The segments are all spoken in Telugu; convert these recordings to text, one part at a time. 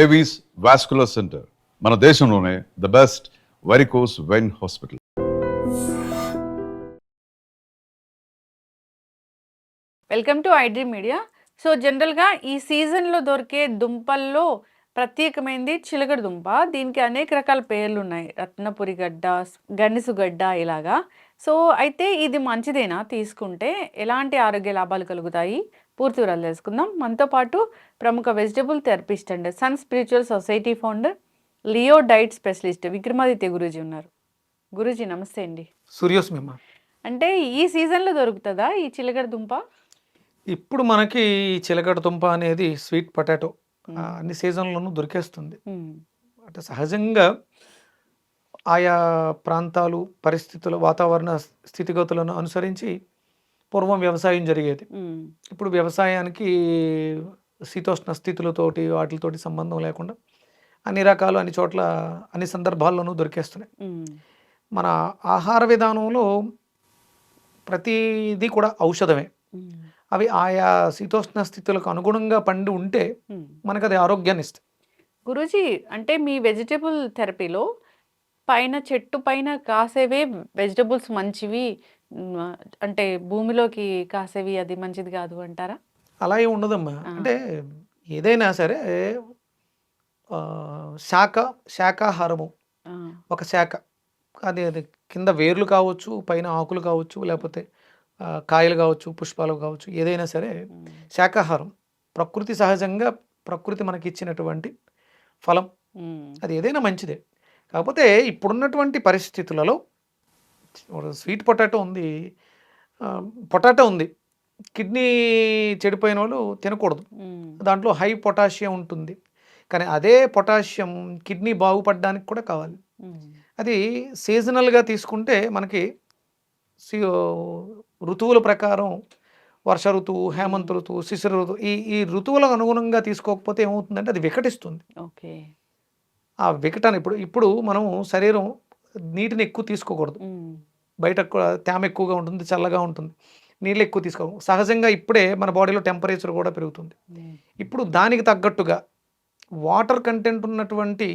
ఏవీస్ వాస్కులర్ సెంటర్ మన దేశంలోనే the best varicose vein hospital. Welcome to iDream media. So జనరల్గా ఈ సీజన్లో దొరికే దుంపల్లో ప్రత్యేకమైనది చిలకడ దుంప. దీనికి అనేక రకాల పేర్లు ఉన్నాయి, రత్నపురి గడ్డ, గనిసు గడ్డ ఇలాగా. సో అయితే ఇది మంచిదేనా తీసుకుంటే? ఎలాంటి ఆరోగ్య లాభాలు కలుగుతాయి? పూర్తి వివరాలు తెలుసుకుందాం. మనతో పాటు ప్రముఖ vegetable therapist and sun spiritual society founder, Leo diet specialist Vikramaditya Guruji ఉన్నారు. గురూజీ నమస్తే అండి. సూర్యోస్మిమ. అంటే ఈ సీజన్లో దొరుకుతుందా ఈ చిలకడ దుంప? ఇప్పుడు మనకి ఈ చిలకడ దుంప అనేది స్వీట్ పొటాటో అన్ని సీజన్లోనూ దొరికేస్తుంది. అంటే సహజంగా ఆయా ప్రాంతాలు, పరిస్థితులు, వాతావరణ స్థితిగతులను అనుసరించి పూర్వం వ్యవసాయం జరిగేది. ఇప్పుడు వ్యవసాయానికి శీతోష్ణ స్థితులతోటి వాటితోటి సంబంధం లేకుండా అన్ని రకాలు అన్ని చోట్ల అన్ని సందర్భాల్లోనూ దొరికేస్తున్నాయి. మన ఆహార విధానంలో ప్రతిదీ కూడా ఔషధమే. అవి ఆయా శీతోష్ణ స్థితులకు అనుగుణంగా పండి ఉంటే మనకు అది ఆరోగ్యాన్ని ఇస్తుంది. గురూజీ, అంటే మీ వెజిటబుల్ థెరపీలో పైన చెట్టు పైన కాసేవే వెజిటబుల్స్ మంచివి, అంటే భూమిలోకి కాసేవి అది మంచిది కాదు అంటారా? అలా ఏమి ఉండదమ్మా. అంటే ఏదైనా సరే శాకాహారము ఒక శాఖ, అది అది కింద వేర్లు కావచ్చు, పైన ఆకులు కావచ్చు, లేకపోతే కాయలు కావచ్చు, పుష్పాలు కావచ్చు, ఏదైనా సరే శాకాహారం. ప్రకృతి సహజంగా ప్రకృతి మనకి ఇచ్చినటువంటి ఫలం, అది ఏదైనా మంచిదే. కాకపోతే ఇప్పుడున్నటువంటి పరిస్థితులలో స్వీట్ పొటాటో ఉంది, కిడ్నీ చెడిపోయిన వాళ్ళు తినకూడదు. దాంట్లో హై పొటాషియం ఉంటుంది. కానీ అదే పొటాషియం కిడ్నీ బాగుపడడానికి కూడా కావాలి. అది సీజనల్గా తీసుకుంటే మనకి ఋతువుల ప్రకారం వర్ష ఋతువు, హేమంత ఋతువు, శిశిర ఋతువు, ఈ ఋతువులకు అనుగుణంగా తీసుకోకపోతే ఏమవుతుందంటే అది వికటిస్తుంది. ఓకే. ఆ వికటాన్ని ఇప్పుడు మనం శరీరం నీటిని ఎక్కువ తీసుకోకూడదు. బయట తేమ ఎక్కువగా ఉంటుంది, చల్లగా ఉంటుంది, నీళ్ళు ఎక్కువ తీసుకోకూడదు. సహజంగా ఇప్పుడే మన బాడీలో టెంపరేచర్ కూడా పెరుగుతుంది. ఇప్పుడు దానికి తగ్గట్టుగా వాటర్ కంటెంట్ ఉన్నటువంటి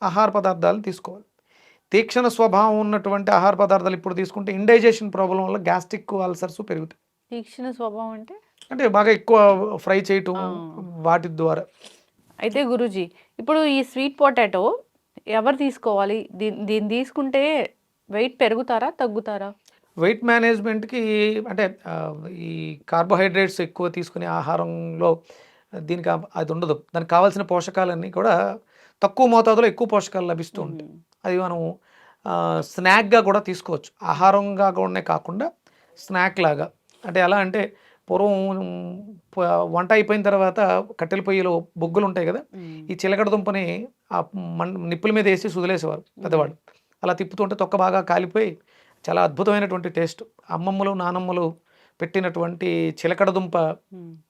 ఆహార పదార్థాలు తీసుకోవాలి. తీక్షణ స్వభావం ఉన్నటువంటి ఆహార పదార్థాలు ఇప్పుడు తీసుకుంటే ఇండైజెషన్ ప్రాబ్లం వల్ల గ్యాస్ట్రిక్ అల్సర్స్ పెరుగుతాయి. తీక్షణ స్వభావం అంటే బాగా ఎక్కువ ఫ్రై చేయటం వాటి ద్వారా. అయితే గురూజీ, ఇప్పుడు ఈ స్వీట్ పొటాటో ఎవరు తీసుకోవాలి? దీన్ని తీసుకుంటే వెయిట్ పెరుగుతారా, తగ్గుతారా? వెయిట్ మేనేజ్మెంట్కి అంటే ఈ కార్బోహైడ్రేట్స్ ఎక్కువ తీసుకునే ఆహారంలో దీనికి అది ఉండదు. దానికి కావాల్సిన పోషకాలన్నీ కూడా తక్కువ మోతాదులో ఎక్కువ పోషకాలు లభిస్తూ ఉంటాయి. అది మనం స్నాక్గా కూడా తీసుకోవచ్చు. ఆహారంగా కూడా కాకుండా స్నాక్ లాగా. అంటే ఎలా అంటే పూర్వం వంట అయిపోయిన తర్వాత కట్టెల పొయ్యిలో బొగ్గులు ఉంటాయి కదా, ఈ చిలకడ దుంపని ఆ నిప్పుల మీద వేసి సుదిలేసేవారు పెద్దవాళ్ళు. అలా తిప్పుతుంటే తొక్క బాగా కాలిపోయి చాలా అద్భుతమైనటువంటి టేస్ట్. అమ్మమ్మలు, నానమ్మలు పెట్టినటువంటి చిలకడ దుంప,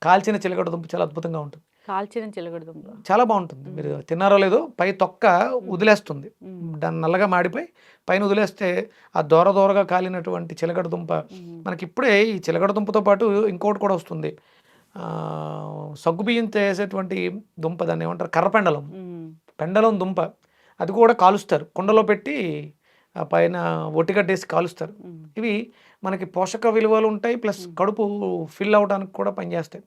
కాల్చిన చిలకడ దుంప చాలా అద్భుతంగా ఉంటుంది. కాల్చిన చిలకడ దుంప చాలా బాగుంటుంది. మీరు తిన్నారో లేదో, పై తొక్క వదిలేస్తుంది, దాన్ని నల్లగా మాడిపోయి పైన వదిలేస్తే ఆ దూరగా కాలినటువంటి చిలకడ దుంప మనకి ఇప్పుడే. ఈ చిలకడ దుంపతో పాటు ఇంకోటి కూడా వస్తుంది, సగ్గుబియ్యం చేసేటువంటి దుంప, దాన్ని ఏమంటారు, కర్రపెండలం, పెండలం దుంప. అది కూడా కాలుస్తారు, కుండలో పెట్టి పైన ఒట్టిగడ్డేసి కాలుస్తారు. ఇవి మనకి పోషక విలువలు ఉంటాయి, ప్లస్ కడుపు ఫిల్ అవడానికి కూడా పనిచేస్తాయి.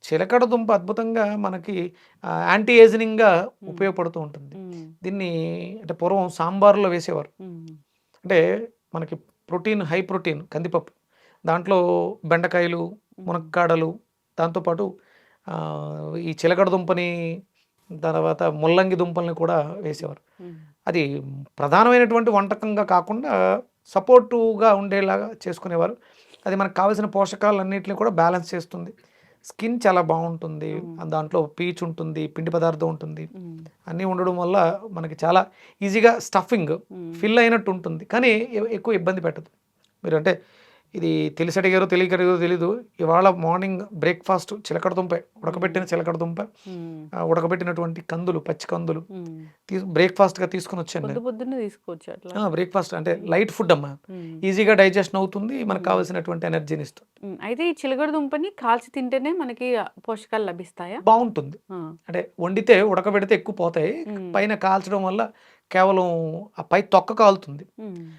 చిలకడ దుంప అద్భుతంగా మనకి యాంటీ ఏజింగ్గా ఉపయోగపడుతూ ఉంటుంది. దీన్ని అంటే పూర్వం సాంబార్లో వేసేవారు. అంటే మనకి ప్రోటీన్, హై ప్రోటీన్ కందిపప్పు, దాంట్లో బెండకాయలు, మునక్కాడలు, దాంతోపాటు ఈ చిలకడ దుంపని, తర్వాత ముల్లంగి దుంపల్ని కూడా వేసేవారు. అది ప్రధానమైనటువంటి వంటకంగా కాకుండా సపోర్టుగా ఉండేలాగా చేసుకునేవారు. అది మనకు కావాల్సిన పోషకాలన్నింటినీ కూడా బ్యాలెన్స్ చేస్తుంది. స్కిన్ చాలా బాగుంటుంది, దాంట్లో పీచు ఉంటుంది, పిండి పదార్థం ఉంటుంది, అన్నీ ఉండడం వల్ల మనకి చాలా ఈజీగా స్టఫింగ్ ఫిల్ అయినట్టు ఉంటుంది. కానీ ఎక్కువ ఇబ్బంది పెట్టదు. మీరు అంటే ఇది తెలిసి అడిగారో తెలియకడిగారో తెలీదు. ఇవాళ మార్నింగ్ బ్రేక్ఫాస్ట్ చిలకడ దుంప, ఉడకబెట్టిన చిలకడ దుంప, ఉడకబెట్టినటువంటి కందులు, పచ్చి కందులు బ్రేక్ఫాస్ట్గా తీసుకుని వచ్చాను నేను. పొద్దున్నే తీసుకోవచ్చు అట్లా. బ్రేక్ఫాస్ట్ అంటే లైట్ ఫుడ్ అమ్మా, ఈజీగా డైజెషన్ అవుతుంది, మనకు కావాల్సినటువంటి ఎనర్జీని ఇస్తుంది. అయితే ఈ చిలకడ దుంపని కాల్చి తింటేనే మనకి పోషకాలు లభిస్తాయా? బాగుంటుంది. అంటే వండితే ఉడకబెడితే ఎక్కువ పోతాయి, పైన కాల్చడం వల్ల కేవలం ఆ పై తొక్క కాలుతుంది.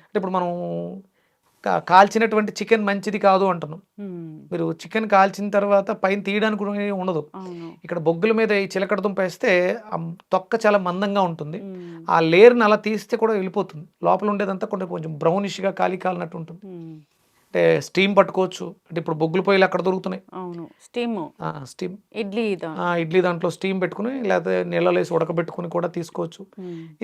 అంటే ఇప్పుడు మనం కాల్చినటువంటి చికెన్ మంచిది కాదు అంటున్నాం. మీరు చికెన్ కాల్చిన తర్వాత పైన తీయడానికి కూడా ఉండదు. ఇక్కడ బొగ్గుల మీద ఈ చిలకడ దుంప వేస్తే ఆ తొక్క చాలా మందంగా ఉంటుంది, ఆ లేయర్ని అలా తీస్తే కూడా వెళ్ళిపోతుంది, లోపల ఉండేదంతా కొంచెం బ్రౌనిష్గా కాలినట్టు ఉంటుంది. అంటే స్టీమ్ పట్టుకోవచ్చు. అంటే ఇప్పుడు బొగ్గుల పొయ్యిలు అక్కడ దొరుకుతున్నాయి, స్టీమ్ ఇడ్లీ దాంట్లో స్టీమ్ పెట్టుకుని లేకపోతే నీళ్ళలో వేసి ఉడకబెట్టుకుని కూడా తీసుకోవచ్చు.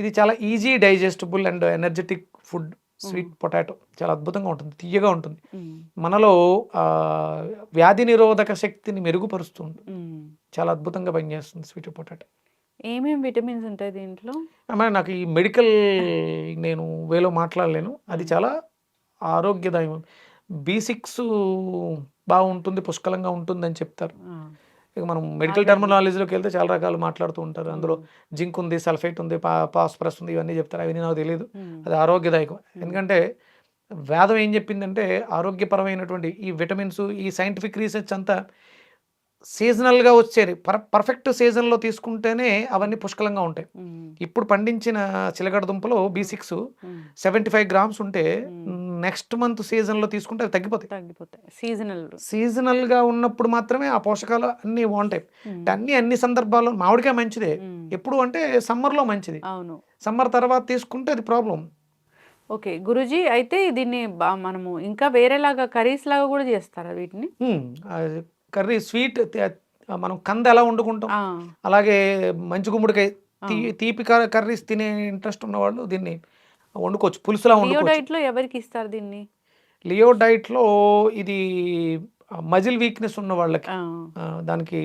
ఇది చాలా easy digestible and energetic food. Sweet potato చాలా అద్భుతంగా ఉంటుంది, తీయగా ఉంటుంది, మనలో వ్యాధి నిరోధక శక్తిని మెరుగుపరుస్తుంది, చాలా అద్భుతంగా పనిచేస్తుంది స్వీట్ పొటాటో. ఏమేమి విటమిన్స్ ఉంటాయి దీంట్లో? అమ్మా నాకు ఈ మెడికల్ నేను వేలో మాట్లాడలేను, అది చాలా ఆరోగ్యదాయం. B6 బాగుంటుంది, పుష్కలంగా ఉంటుంది అని చెప్తారు. ఇక మనం మెడికల్ టెర్మినాలజీలోకి వెళ్తే చాలా రకాలు మాట్లాడుతూ ఉంటారు. అందులో జింక్ ఉంది, సల్ఫేట్ ఉంది, ఫాస్ఫరస్ ఉంది, ఇవన్నీ చెప్తారు. అవన్నీ నాకు తెలియదు. అది ఆరోగ్యదాయకం. ఎందుకంటే వేదం ఏం చెప్పిందంటే ఆరోగ్యపరమైనటువంటి ఈ విటమిన్స్, ఈ సైంటిఫిక్ రీసెర్చ్ అంతా సీజనల్గా వచ్చేది, పర్ఫెక్ట్ సీజన్లో తీసుకుంటేనే అవన్నీ పుష్కలంగా ఉంటాయి. ఇప్పుడు పండించిన చిలకడ దుంపలో B6 75 గ్రామ్స్ ఉంటే నెక్స్ట్ మంత్ సీజన్లో తీసుకుంటే అవి తగ్గిపోతాయి. సీజనల్గా ఉన్నప్పుడు మాత్రమే ఆ పోషకాలు అన్నీ బాగుంటాయి. అన్ని సందర్భాల్లో మామిడికాయ మంచిదే, ఎప్పుడు అంటే సమ్మర్లో మంచిది. సమ్మర్ తర్వాత తీసుకుంటే అది ప్రాబ్లం. ఓకే గురూజీ, అయితే దీన్ని మనము ఇంకా వేరేలాగా కర్రీస్ లాగా కూడా చేస్తారా వీటిని? కర్రీ స్వీట్ మనం కంద ఎలా వండుకుంటాం అలాగే మంచి గుమ్మడికాయ తీపి కర్రీస్ తినే ఇంట్రెస్ట్ ఉన్నవాళ్ళు దీన్ని వండుకోవచ్చు, పులుసులా వండుకోవచ్చు. డైట్లో ఎవరికి ఇస్తారు దీన్ని? లియో డైట్లో ఇది మజిల్ వీక్నెస్ ఉన్న వాళ్ళకి, దానికి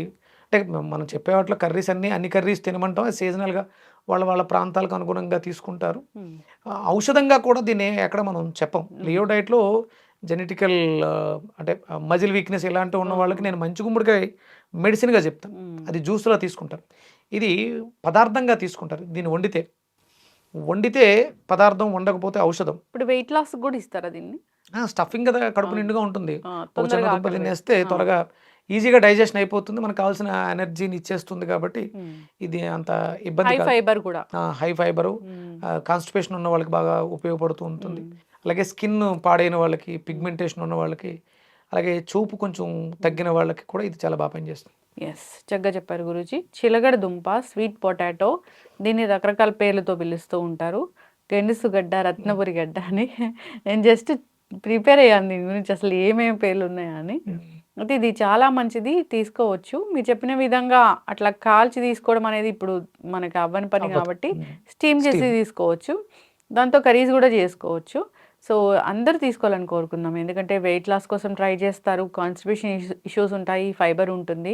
అంటే మనం చెప్పే వాటిలో కర్రీస్ అన్ని కర్రీస్ తినమంటాం, సీజనల్గా వాళ్ళ ప్రాంతాలకు అనుగుణంగా తీసుకుంటారు. ఔషధంగా కూడా దీన్ని ఎక్కడ మనం చెప్పం. లియో డైట్లో జెనెటికల్ అంటే మజిల్ వీక్నెస్ ఇలాంటివి ఉన్న వాళ్ళకి నేను మంచి గుమ్మడికాయ మెడిసిన్గా చెప్తాను, అది జ్యూస్లో తీసుకుంటారు. ఇది పదార్థంగా తీసుకుంటారు, దీన్ని వండితే పదార్థం, వండకపోతే ఔషధం. ఇప్పుడు వెయిట్ లాస్ కూడా ఇస్తారా దీన్ని? స్టఫింగ్ కదా, కడుపు నిండుగా ఉంటుంది, దుంప తినేస్తే త్వరగా ఈజీగా డైజెషన్ అయిపోతుంది, మనకు కావాల్సిన ఎనర్జీని ఇచ్చేస్తుంది. కాబట్టి ఇది అంత ఇబ్బంది కాదు. హై ఫైబరు కాన్స్టిపేషన్ ఉన్న వాళ్ళకి బాగా ఉపయోగపడుతూ ఉంటుంది. అలాగే స్కిన్ పాడైన వాళ్ళకి, పిగ్మెంటేషన్ ఉన్న వాళ్ళకి, అలాగే చూపు కొంచెం తగ్గిన వాళ్ళకి కూడా ఇది చాలా బాగా పనిచేస్తుంది. చక్కగా చెప్పారు గురూజీ. చిలగడ దుంప, స్వీట్ పొటాటో, దీన్ని రకరకాల పేర్లతో పిలుస్తూ ఉంటారు. గెండుసు గడ్డ, రత్నపురి గడ్డ అని. నేను జస్ట్ ప్రిపేర్ అయ్యాను దీని గురించి, అసలు ఏమేమి పేర్లు ఉన్నాయా అని. అయితే ఇది చాలా మంచిది, తీసుకోవచ్చు. మీరు చెప్పిన విధంగా అట్లా కాల్చి తీసుకోవడం అనేది ఇప్పుడు మనకి అవ్వని పని కాబట్టి స్టీమ్ చేసి తీసుకోవచ్చు, దాంతో కర్రీస్ కూడా చేసుకోవచ్చు. సో అందరూ తీసుకోవాలని కోరుకుందాం, ఎందుకంటే వెయిట్ లాస్ కోసం ట్రై చేస్తారు, కాన్స్టిపేషన్ ఇష్యూస్ ఉంటాయి, ఫైబర్ ఉంటుంది.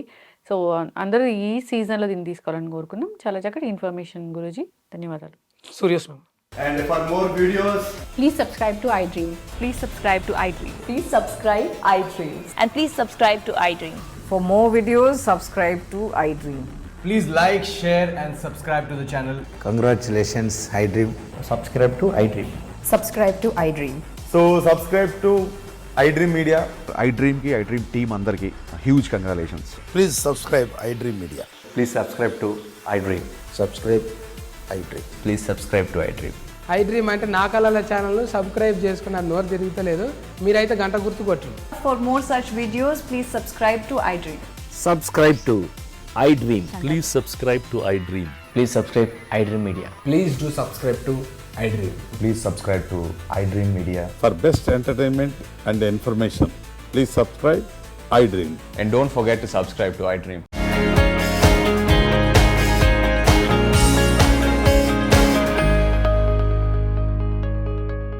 సో అందరూ ఈ సీజన్లో దీన్ని తీసుకోవాలని కోరుకుందాం. చాలా చక్కటి ఇన్ఫర్మేషన్ గురూజీ, ధన్యవాదాలు. Surya's ma'am. And for more videos, please subscribe to iDream. Please subscribe to iDream. Please subscribe iDream. And please subscribe to iDream. For more videos, subscribe to iDream. please like, share and subscribe to the channel. Congratulations, iDream. Subscribe to iDream. Subscribe to iDream. So subscribe to iDream Media. iDream ki iDream team andarki huge congratulations. Please subscribe iDream Media. Please subscribe to iDream. Subscribe iDream. Please subscribe to iDream. iDream అంటే నా కళల ఛానల్ సబ్స్క్రైబ్ చేసుకున్న నోరు తిరుగుతలేదు, మీరైతే గంట గుర్తు కొట్టండి. For more such videos, please subscribe to iDream. Subscribe to iDream. Please subscribe to iDream. Please subscribe iDream Media. Please do subscribe to iDream. Please subscribe to iDream Media. For best entertainment and information, please subscribe iDream. And don't forget to subscribe to iDream.